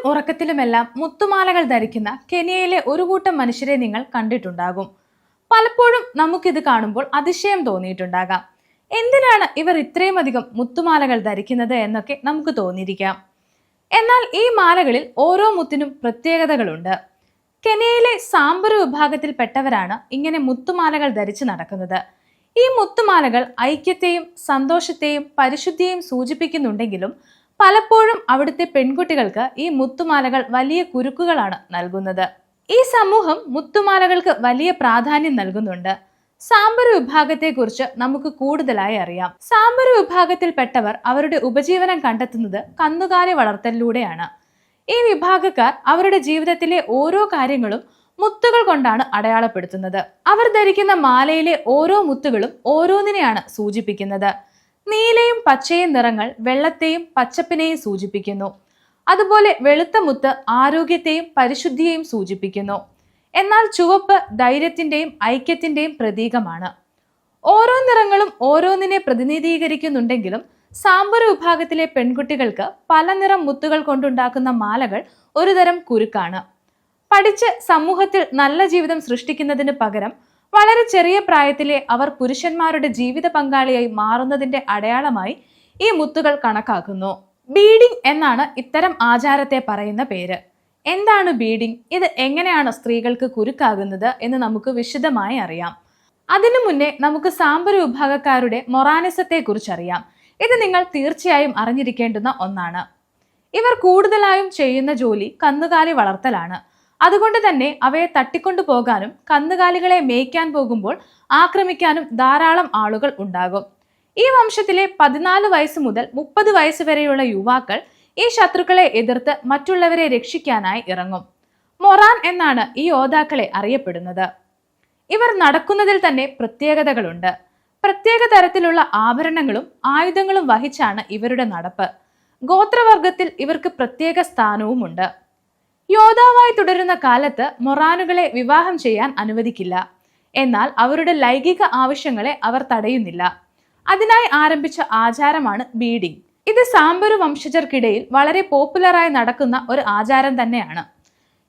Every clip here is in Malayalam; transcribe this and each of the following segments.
ഉറക്കത്തിലുമെല്ലാം മുത്തുമാലകൾ ധരിക്കുന്ന കെനിയയിലെ ഒരു കൂട്ടം മനുഷ്യരെ നിങ്ങൾ കണ്ടിട്ടുണ്ടാകും. പലപ്പോഴും നമുക്കിത് കാണുമ്പോൾ അതിശയം തോന്നിയിട്ടുണ്ടാകാം. എന്തിനാണ് ഇവർ ഇത്രയും അധികം മുത്തുമാലകൾ ധരിക്കുന്നത് എന്നൊക്കെ നമുക്ക് തോന്നിയിരിക്കാം. എന്നാൽ ഈ മാലകളിൽ ഓരോ മുത്തിനും പ്രത്യേകതകളുണ്ട്. കെനിയയിലെ സാമ്പരു വിഭാഗത്തിൽപ്പെട്ടവരാണ് ഇങ്ങനെ മുത്തുമാലകൾ ധരിച്ചു നടക്കുന്നത്. ഈ മുത്തുമാലകൾ ഐക്യത്തെയും സന്തോഷത്തെയും പരിശുദ്ധിയെയും സൂചിപ്പിക്കുന്നുണ്ടെങ്കിലും പലപ്പോഴും അവിടുത്തെ പെൺകുട്ടികൾക്ക് ഈ മുത്തുമാലകൾ വലിയ കുരുക്കുകളാണ് നൽകുന്നത്. ഈ സമൂഹം മുത്തുമാലകൾക്ക് വലിയ പ്രാധാന്യം നൽകുന്നുണ്ട്. സാമ്പരു വിഭാഗത്തെക്കുറിച്ച് നമുക്ക് കൂടുതലായി അറിയാം. സാമ്പരു വിഭാഗത്തിൽപ്പെട്ടവർ അവരുടെ ഉപജീവനം കണ്ടെത്തുന്നത് കന്നുകാലി വളർത്തലിലൂടെയാണ്. ഈ വിഭാഗക്കാർ അവരുടെ ജീവിതത്തിലെ ഓരോ കാര്യങ്ങളും മുത്തുകൾ കൊണ്ടാണ് അടയാളപ്പെടുത്തുന്നത്. അവർ ധരിക്കുന്ന മാലയിലെ ഓരോ മുത്തുകളും ഓരോന്നിനെയാണ് സൂചിപ്പിക്കുന്നത്. നീലയും പച്ചയും നിറങ്ങൾ വെള്ളത്തെയും പച്ചപ്പിനെയും സൂചിപ്പിക്കുന്നു. അതുപോലെ വെളുത്ത മുത്ത് ആരോഗ്യത്തെയും പരിശുദ്ധിയെയും സൂചിപ്പിക്കുന്നു. എന്നാൽ ചുവപ്പ് ധൈര്യത്തിന്റെയും ഐക്യത്തിന്റെയും പ്രതീകമാണ്. ഓരോ നിറങ്ങളും ഓരോന്നിനെ പ്രതിനിധീകരിക്കുന്നുണ്ടെങ്കിലും സാമ്പരു വിഭാഗത്തിലെ പെൺകുട്ടികൾക്ക് പല നിറം മുത്തുകൾ കൊണ്ടുണ്ടാക്കുന്ന മാലകൾ ഒരുതരം കുരുക്കാണ്. പഠിച്ച് സമൂഹത്തിൽ നല്ല ജീവിതം സൃഷ്ടിക്കുന്നതിന് പകരം വളരെ ചെറിയ പ്രായത്തിലെ അവർ പുരുഷന്മാരുടെ ജീവിത പങ്കാളിയായി മാറുന്നതിന്റെ അടയാളമായി ഈ മുത്തുകൾ കണക്കാക്കുന്നു. ബീഡിംഗ് എന്നാണ് ഇത്തരം ആചാരത്തെ പറയുന്ന പേര്. എന്താണ് ബീഡിംഗ്? ഇത് എങ്ങനെയാണ് സ്ത്രീകൾക്ക് കുരുക്കാകുന്നത് എന്ന് നമുക്ക് വിശദമായി അറിയാം. അതിനു മുന്നേ നമുക്ക് സാമ്പരു വിഭാഗക്കാരുടെ മൊറാനിസത്തെ കുറിച്ചറിയാം. ഇത് നിങ്ങൾ തീർച്ചയായും അറിഞ്ഞിരിക്കേണ്ടുന്ന ഒന്നാണ്. ഇവർ കൂടുതലായും ചെയ്യുന്ന ജോലി കന്നുകാലി വളർത്തലാണ്. അതുകൊണ്ട് തന്നെ അവയെ തട്ടിക്കൊണ്ടു പോകാനും കന്നുകാലികളെ മേയ്ക്കാൻ പോകുമ്പോൾ ആക്രമിക്കാനും ധാരാളം ആളുകൾ ഉണ്ടാകും. ഈ വംശത്തിലെ 14 വയസ്സ് മുതൽ 30 വയസ്സ് വരെയുള്ള യുവാക്കൾ ഈ ശത്രുക്കളെ എതിർത്ത് മറ്റുള്ളവരെ രക്ഷിക്കാനായി ഇറങ്ങും. മൊറാൻ എന്നാണ് ഈ യോദ്ധാക്കളെ അറിയപ്പെടുന്നത്. ഇവർ നടക്കുന്നതിൽ തന്നെ പ്രത്യേകതകളുണ്ട്. പ്രത്യേക തരത്തിലുള്ള ആഭരണങ്ങളും ആയുധങ്ങളും വഹിച്ചാണ് ഇവരുടെ നടപ്പ്. ഗോത്രവർഗത്തിൽ ഇവർക്ക് പ്രത്യേക സ്ഥാനവുമുണ്ട്. യോദ്ധാവായി തുടരുന്ന കാലത്ത് മൊറാനുകളെ വിവാഹം ചെയ്യാൻ അനുവദിക്കില്ല. എന്നാൽ അവരുടെ ലൈംഗിക ആവശ്യങ്ങളെ അവർ തടയുന്നില്ല. അതിനായി ആരംഭിച്ച ആചാരമാണ് ബീഡിംഗ്. ഇത് സാമ്പരു വംശജർക്കിടയിൽ വളരെ പോപ്പുലറായി നടക്കുന്ന ഒരു ആചാരം തന്നെയാണ്.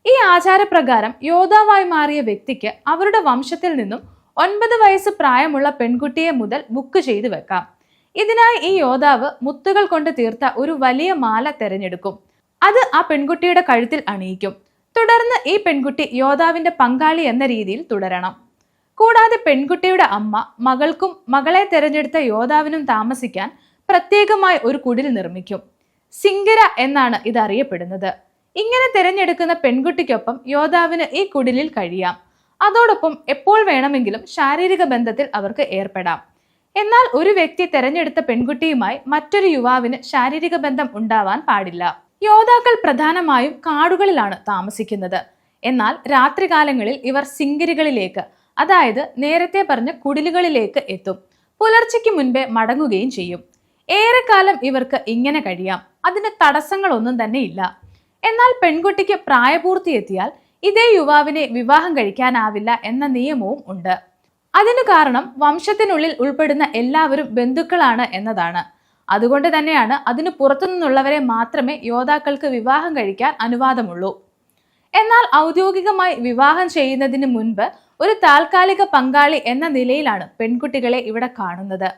ഈ ആചാരപ്രകാരം യോദ്ധാവായി മാറിയ വ്യക്തിക്ക് അവരുടെ വംശത്തിൽ നിന്നും 9 വയസ്സ് പ്രായമുള്ള പെൺകുട്ടിയെ മുതൽ ബുക്ക് ചെയ്തു വെക്കാം. ഇതിനായി ഈ യോദ്ധാവ് മുത്തുകൾ കൊണ്ട് തീർത്ത ഒരു വലിയ മാല തെരഞ്ഞെടുക്കും. അത് ആ പെൺകുട്ടിയുടെ കഴുത്തിൽ അണിയിക്കും. തുടർന്ന് ഈ പെൺകുട്ടി യോദ്ധാവിന്റെ പങ്കാളി എന്ന രീതിയിൽ തുടരണം. കൂടാതെ പെൺകുട്ടിയുടെ അമ്മ മകൾക്കും മകളെ തെരഞ്ഞെടുത്ത യോദ്ധാവിനും താമസിക്കാൻ പ്രത്യേകമായി ഒരു കുടിൽ നിർമ്മിക്കും. സിംഗര എന്നാണ് ഇത് അറിയപ്പെടുന്നത്. ഇങ്ങനെ തിരഞ്ഞെടുക്കുന്ന പെൺകുട്ടിക്കൊപ്പം യോദ്ധാവിന് ഈ കുടിലിൽ കഴിയാം. അതോടൊപ്പം എപ്പോൾ വേണമെങ്കിലും ശാരീരിക ബന്ധത്തിൽ അവർക്ക് ഏർപ്പെടാം. എന്നാൽ ഒരു വ്യക്തി തെരഞ്ഞെടുത്ത പെൺകുട്ടിയുമായി മറ്റൊരു യുവാവിന് ശാരീരിക ബന്ധം ഉണ്ടാവാൻ പാടില്ല. യോദ്ധാക്കൾ പ്രധാനമായും കാടുകളിലാണ് താമസിക്കുന്നത്. എന്നാൽ രാത്രികാലങ്ങളിൽ ഇവർ സിംഗരികളിലേക്ക്, അതായത് നേരത്തെ പറഞ്ഞ കുടിലുകളിലേക്ക് എത്തും. പുലർച്ചയ്ക്ക് മുൻപേ മടങ്ങുകയും ചെയ്യും. ഏറെക്കാലം ഇവർക്ക് ഇങ്ങനെ കഴിയാം. അതിന് തടസ്സങ്ങളൊന്നും തന്നെ ഇല്ല. എന്നാൽ പെൺകുട്ടിക്ക് പ്രായപൂർത്തിയെത്തിയാൽ ഇതേ യുവാവിനെ വിവാഹം കഴിക്കാനാവില്ല എന്ന നിയമവും ഉണ്ട്. അതിനു കാരണം വംശത്തിനുള്ളിൽ ഉൾപ്പെടുന്ന എല്ലാവരും ബന്ധുക്കളാണ് എന്നതാണ്. അതുകൊണ്ട് തന്നെയാണ് അതിനു പുറത്തുനിന്നുള്ളവരെ മാത്രമേ യോദ്ധാക്കൾക്ക് വിവാഹം കഴിക്കാൻ അനുവാദമുള്ളൂ. എന്നാൽ ഔദ്യോഗികമായി വിവാഹം ചെയ്യുന്നതിന് മുൻപ് ഒരു താൽക്കാലിക പങ്കാളി എന്ന നിലയിലാണ് പെൺകുട്ടികളെ ഇവിടെ കാണുന്നത്.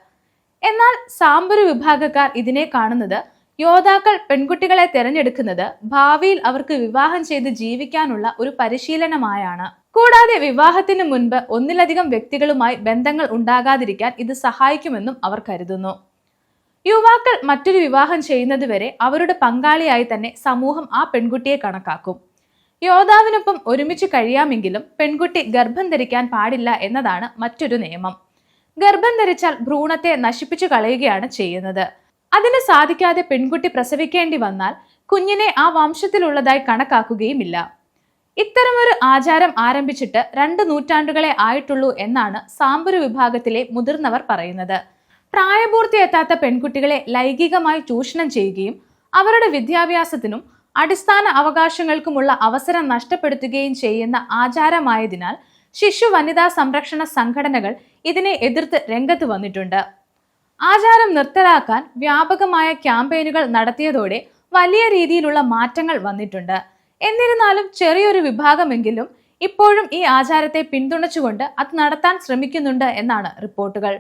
എന്നാൽ സാമ്പരു വിഭാഗക്കാർ ഇതിനെ കാണുന്നത് യോദ്ധാക്കൾ പെൺകുട്ടികളെ തിരഞ്ഞെടുക്കുന്നത് ഭാവിയിൽ അവർക്ക് വിവാഹം ചെയ്ത് ജീവിക്കാനുള്ള ഒരു പരിശീലനമായാണ്. കൂടാതെ വിവാഹത്തിന് മുൻപ് ഒന്നിലധികം വ്യക്തികളുമായി ബന്ധങ്ങൾ ഉണ്ടാകാതിരിക്കാൻ ഇത് സഹായിക്കുമെന്നും അവർ കരുതുന്നു. യുവാക്കൾ മറ്റൊരു വിവാഹം ചെയ്യുന്നതുവരെ അവരുടെ പങ്കാളിയായി തന്നെ സമൂഹം ആ പെൺകുട്ടിയെ കണക്കാക്കും. യോദ്ധാവിനൊപ്പം ഒരുമിച്ച് കഴിയാമെങ്കിലും പെൺകുട്ടി ഗർഭം ധരിക്കാൻ പാടില്ല എന്നതാണ് മറ്റൊരു നിയമം. ഗർഭം ധരിച്ചാൽ ഭ്രൂണത്തെ നശിപ്പിച്ചു കളയുകയാണ് ചെയ്യുന്നത്. അതിന് സാധിക്കാതെ പെൺകുട്ടി പ്രസവിക്കേണ്ടി വന്നാൽ കുഞ്ഞിനെ ആ വംശത്തിലുള്ളതായി കണക്കാക്കുകയുമില്ല. ഇത്തരമൊരു ആചാരം ആരംഭിച്ചിട്ട് 2 നൂറ്റാണ്ടുകളെ ആയിട്ടുള്ളൂ എന്നാണ് സാമ്പരു വിഭാഗത്തിലെ മുതിർന്നവർ പറയുന്നത്. പ്രായപൂർത്തിയെത്താത്ത പെൺകുട്ടികളെ ലൈംഗികമായി ചൂഷണം ചെയ്യുകയും അവരുടെ വിദ്യാഭ്യാസത്തിനും അടിസ്ഥാന അവകാശങ്ങൾക്കുമുള്ള അവസരം നഷ്ടപ്പെടുത്തുകയും ചെയ്യുന്ന ആചാരമായതിനാൽ ശിശു വനിതാ സംരക്ഷണ സംഘടനകൾ ഇതിനെ എതിർത്ത് രംഗത്ത് വന്നിട്ടുണ്ട്. ആചാരം നിർത്തലാക്കാൻ വ്യാപകമായ ക്യാമ്പയിനുകൾ നടത്തിയതോടെ വലിയ രീതിയിലുള്ള മാറ്റങ്ങൾ വന്നിട്ടുണ്ട്. എന്നിരുന്നാലും ചെറിയൊരു വിഭാഗമെങ്കിലും ഇപ്പോഴും ഈ ആചാരത്തെ പിന്തുണച്ചുകൊണ്ട് അത് നടത്താൻ ശ്രമിക്കുന്നുണ്ട് എന്നാണ് റിപ്പോർട്ടുകൾ.